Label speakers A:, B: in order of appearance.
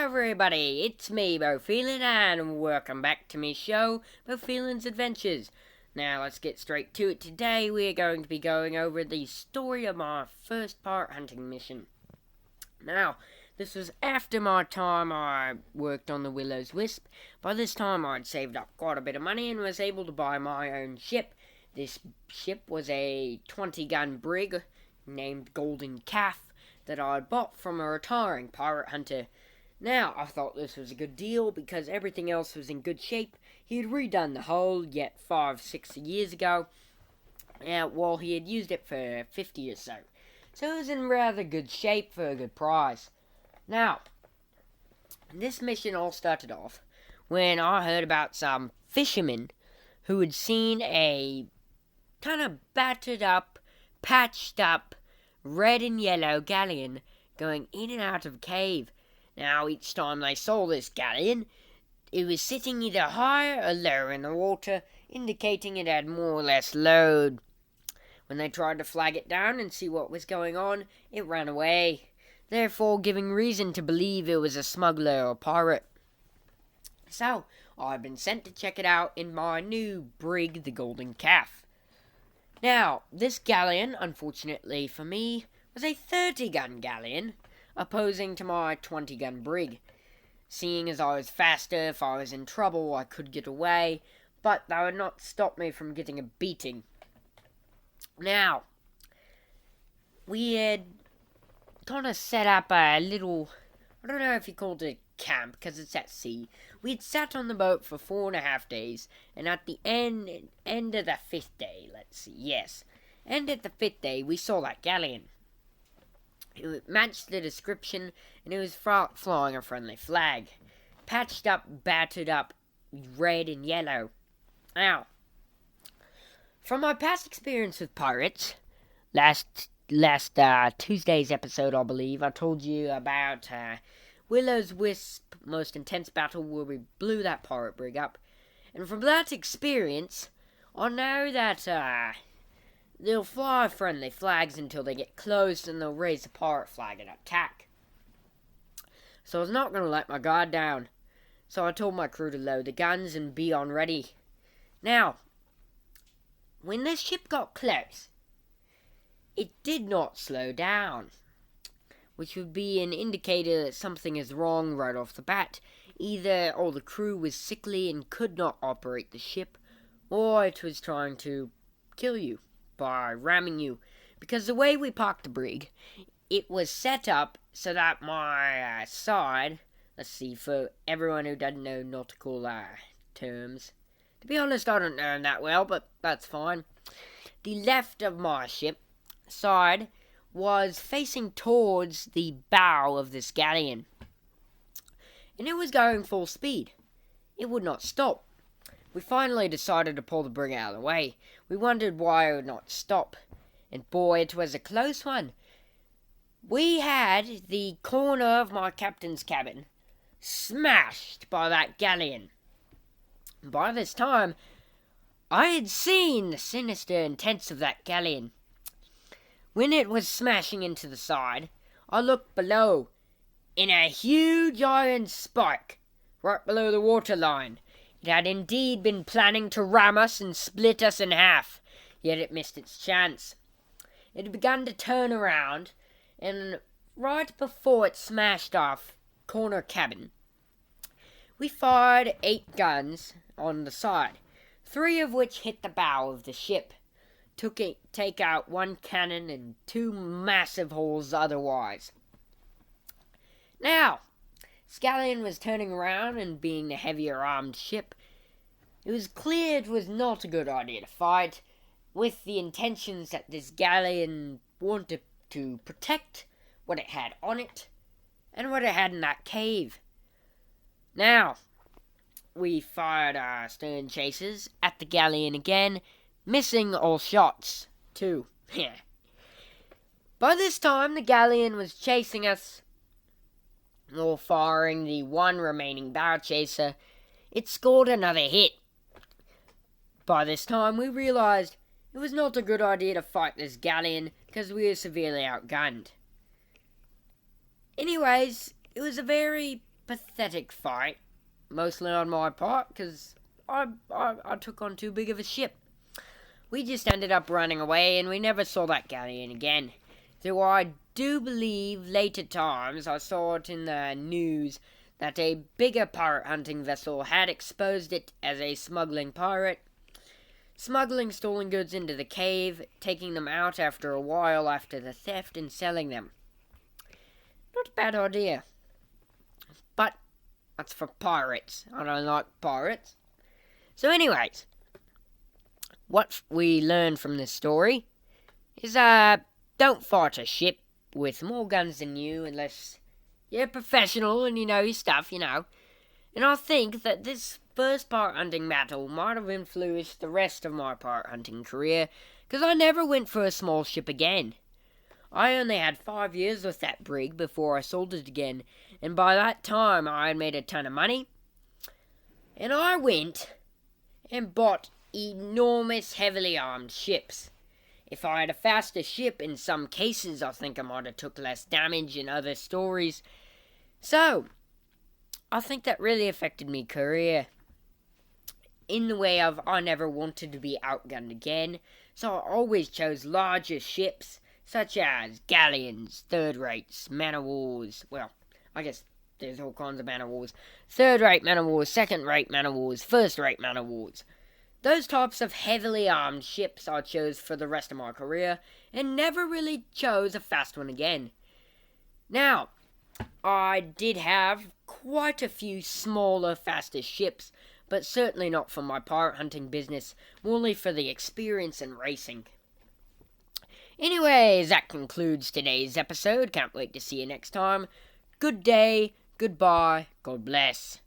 A: everybody, it's me, Boffilin, and welcome back to me show, Boffilin's Adventures. Now, let's get straight to it. Today, we are going to be going over the story of my first pirate hunting mission. Now, this was after my time I worked on the Willow's Wisp. By this time, I'd saved up quite a bit of money and was able to buy my own ship. This ship was a 20-gun brig named Golden Calf that I had bought from a retiring pirate hunter. Now, I thought this was a good deal because everything else was in good shape. He had redone the hull yet 5-6 years ago. Well, he had used it for 50 or so. So it was in rather good shape for a good price. Now, this mission all started off when I heard about some fishermen who had seen a kind of battered up, patched up, red and yellow galleon going in and out of a cave. Now, each time they saw this galleon, it was sitting either higher or lower in the water, indicating it had more or less load. When they tried to flag it down and see what was going on, it ran away, therefore giving reason to believe it was a smuggler or pirate. So, I've been sent to check it out in my new brig, the Golden Calf. Now, this galleon, unfortunately for me, was a 30-gun galleon, opposing to my 20-gun brig. Seeing as I was faster, if I was in trouble, I could get away, but that would not stop me from getting a beating. Now, we had kind of set up a little, I don't know if you called it a camp, because it's at sea. We had sat on the boat for 4.5 days, and at the end of the 5th day, and at the 5th day, we saw that galleon. It matched the description, and it was flying a friendly flag. Patched up, battered up, red and yellow. Now, from my past experience with pirates, last Tuesday's episode, I believe, I told you about Willow's Wisp most intense battle where we blew that pirate brig up. And from that experience, I know that they'll fly friendly flags until they get close, and they'll raise the pirate flag and attack. So I was not going to let my guard down. So I told my crew to load the guns and be on ready. Now, when this ship got close, it did not slow down, which would be an indicator that something is wrong right off the bat. Either all the crew was sickly and could not operate the ship, or it was trying to kill you by ramming you, because the way we parked the brig, it was set up so that my side, let's see, for everyone who doesn't know nautical terms, to be honest, I don't know them that well, but that's fine. The left of my ship side was facing towards the bow of this galleon, and it was going full speed. It would not stop. We finally decided to pull the brig out of the way. We wondered why it would not stop, and boy, it was a close one. We had the corner of my captain's cabin smashed by that galleon. By this time, I had seen the sinister intents of that galleon. When it was smashing into the side, I looked below, in a huge iron spike, right below the waterline. It had indeed been planning to ram us and split us in half, yet it missed its chance. It had begun to turn around, and right before it smashed our corner cabin, we fired 8 guns on the side, 3 of which hit the bow of the ship, take out 1 cannon and 2 massive holes otherwise. Now, Scallion was turning around, and being the heavier armed ship, it was clear it was not a good idea to fight, with the intentions that this galleon wanted to protect what it had on it, and what it had in that cave. Now, we fired our stern chasers at the galleon again, missing all shots, too. By this time, the galleon was chasing us, or firing the 1 remaining bow chaser. It scored another hit. By this time, we realized it was not a good idea to fight this galleon, because we were severely outgunned. Anyways, it was a very pathetic fight, mostly on my part, because I took on too big of a ship. We just ended up running away, and we never saw that galleon again. Though I do believe later times I saw it in the news that a bigger pirate hunting vessel had exposed it as a smuggling pirate, smuggling stolen goods into the cave, taking them out after a while after the theft and selling them. Not a bad idea. But that's for pirates. I don't like pirates. So anyways, what we learned from this story is don't fight a ship with more guns than you unless you're professional and you know your stuff, you know. And I think that this first pirate hunting battle might have influenced the rest of my pirate hunting career, because I never went for a small ship again. I only had 5 years with that brig before I sold it again, and by that time I had made a ton of money. And I went and bought enormous heavily armed ships. If I had a faster ship, in some cases I think I might have took less damage in other stories. So, I think that really affected me career. In the way of I never wanted to be outgunned again, so I always chose larger ships, such as galleons, third-rates, man-of-wars. Well, I guess there's all kinds of man-of-wars. Third-rate man-of-wars, second-rate man-of-wars, first-rate man-of-wars. Those types of heavily armed ships I chose for the rest of my career, and never really chose a fast one again. Now, I did have quite a few smaller, faster ships, but certainly not for my pirate hunting business, only for the experience and racing. Anyways, that concludes today's episode. Can't wait to see you next time. Good day, goodbye, God bless.